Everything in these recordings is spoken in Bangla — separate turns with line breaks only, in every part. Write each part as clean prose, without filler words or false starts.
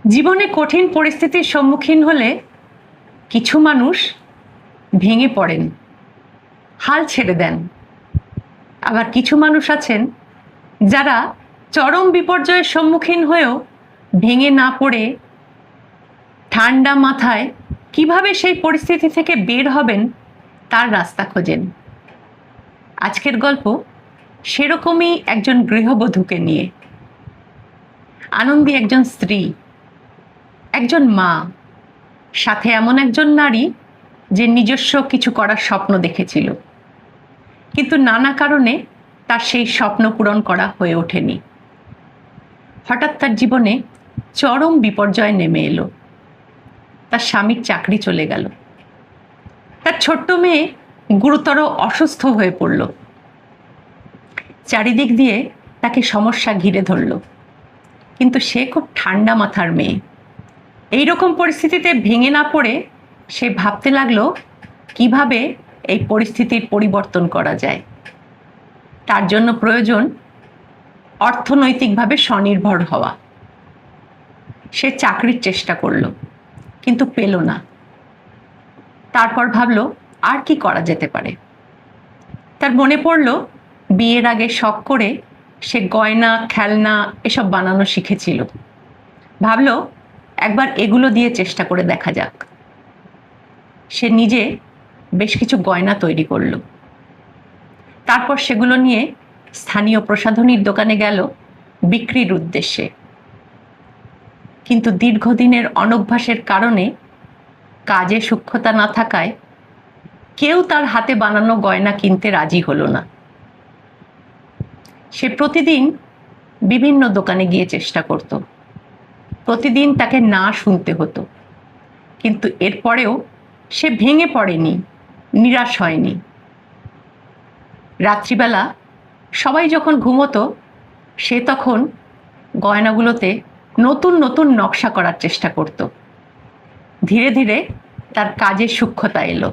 জীবনে কঠিন পরিস্থিতির সম্মুখীন হলে কিছু মানুষ ভেঙে পড়েন, হাল ছেড়ে দেন। আবার কিছু মানুষ আছেন যারা চরম বিপর্যয়ের সম্মুখীন হয়েও ভেঙে না পড়ে ঠান্ডা মাথায় কিভাবে সেই পরিস্থিতি থেকে বের হবেন তার রাস্তা খোঁজেন। আজকের গল্প সেরকমই একজন গৃহবধূকে নিয়ে। আনন্দী একজন স্ত্রী, একজন মা, সাথে এমন একজন নারী যে নিজস্ব কিছু করার স্বপ্ন দেখেছিল, কিন্তু নানা কারণে তার সেই স্বপ্ন পূরণ করা হয়ে ওঠেনি। হঠাৎ তার জীবনে চরম বিপর্যয় নেমে এলো। তার স্বামীর চাকরি চলে গেল, তার ছোট্ট মেয়ে গুরুতর অসুস্থ হয়ে পড়ল। চারিদিক দিয়ে তাকে সমস্যা ঘিরে ধরল, কিন্তু সে খুব ঠান্ডা মাথার মেয়ে। এইরকম পরিস্থিতিতে ভেঙে না পড়ে সে ভাবতে লাগলো কিভাবে এই পরিস্থিতির পরিবর্তন করা যায়। তার জন্য প্রয়োজন অর্থনৈতিকভাবে স্বনির্ভর হওয়া। সে চাকরির চেষ্টা করলো, কিন্তু পেল না। তারপর ভাবলো আর কি করা যেতে পারে। তার মনে পড়লো বিয়ের আগে শখ করে সে গয়না, খেলনা এসব বানানো শিখেছিল। ভাবলো একবার এগুলো দিয়ে চেষ্টা করে দেখা যাক। সে নিজে বেশ কিছু গয়না তৈরি করলো। তারপর সেগুলো নিয়ে স্থানীয় প্রসাধনীর দোকানে গেল বিক্রির উদ্দেশ্যে। কিন্তু দীর্ঘদিনের অনভ্যাসের কারণে কাজে সূক্ষ্মতা না থাকায় কেউ তার হাতে বানানো গয়না কিনতে রাজি হলো না। সে প্রতিদিন বিভিন্ন দোকানে গিয়ে চেষ্টা করত। প্রতিদিন তাকে না শুনতে হতো, কিন্তু এরপরেও সে ভেঙে পড়েনি, নিরাশ হয়নি। রাত্রিবেলা সবাই যখন ঘুমোতো, সে তখন গয়নাগুলোতে নতুন নতুন নকশা করার চেষ্টা করত। ধীরে ধীরে তার কাজের সূক্ষ্মতা এলো।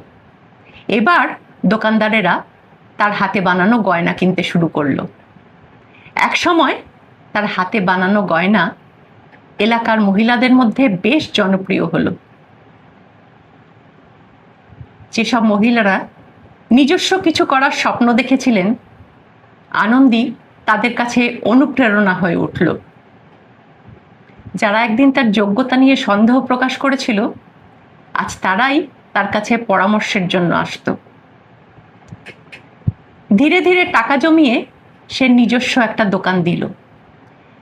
এবার দোকানদারেরা তার হাতে বানানো গয়না কিনতে শুরু করলো। এক সময় তার হাতে বানানো গয়না এলাকার মহিলাদের মধ্যে বেশ জনপ্রিয় হলো। যেসব মহিলারা নিজস্ব কিছু করার স্বপ্ন দেখেছিলেন, আনন্দী তাদের কাছে অনুপ্রেরণা হয়ে উঠল। যারা একদিন তার যোগ্যতা নিয়ে সন্দেহ প্রকাশ করেছিল, আজ তারাই তার কাছে পরামর্শের জন্য আসতো। ধীরে ধীরে টাকা জমিয়ে সে নিজস্ব একটা দোকান দিল।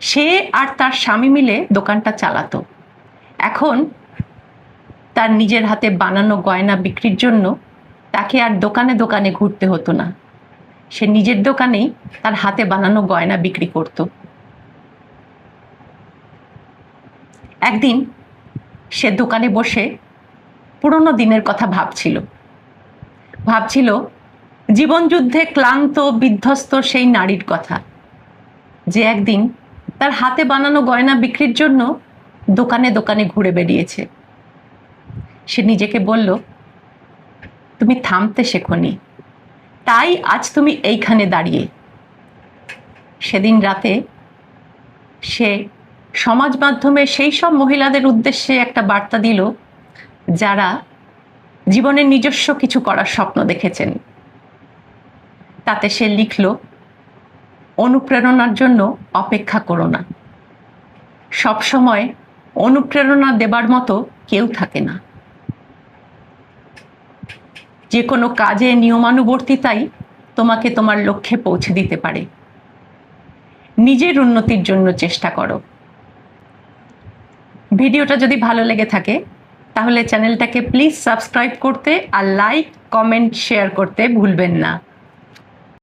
সে আর তার স্বামী মিলে দোকানটা চালাতো। এখন তার নিজের হাতে বানানো গয়না বিক্রির জন্য তাকে আর দোকানে দোকানে ঘুরতে হতো না। সে নিজের দোকানেই তার হাতে বানানো গয়না বিক্রি করত। একদিন সে দোকানে বসে পুরনো দিনের কথা ভাবছিল জীবনযুদ্ধে ক্লান্ত বিধ্বস্ত সেই নারীর কথা, যে একদিন তার হাতে বানানো গয়না বিক্রির জন্য দোকানে দোকানে ঘুরে বেরিয়েছে। সে নিজেকে বলল, তুমি থামতে শেখোনি, তাই আজ তুমি এইখানে দাঁড়িয়ে। সেদিন রাতে সে সমাজ মাধ্যমে সেই সব মহিলাদের উদ্দেশ্যে একটা বার্তা দিল যারা জীবনে নিজস্ব কিছু করার স্বপ্ন দেখেছেন। তাতে সে লিখল, অনুপ্রেরণার জন্য অপেক্ষা করো না। সবসময় অনুপ্রেরণা দেবার মতো কেউ থাকে না। যে কোনো কাজে নিয়মানুবর্তিতাই তোমাকে তোমার লক্ষ্যে পৌঁছে দিতে পারে। নিজের উন্নতির জন্য চেষ্টা করো। ভিডিওটা যদি ভালো লেগে থাকে তাহলে চ্যানেলটাকে প্লিজ সাবস্ক্রাইব করতে আর লাইক, কমেন্ট, শেয়ার করতে ভুলবেন না।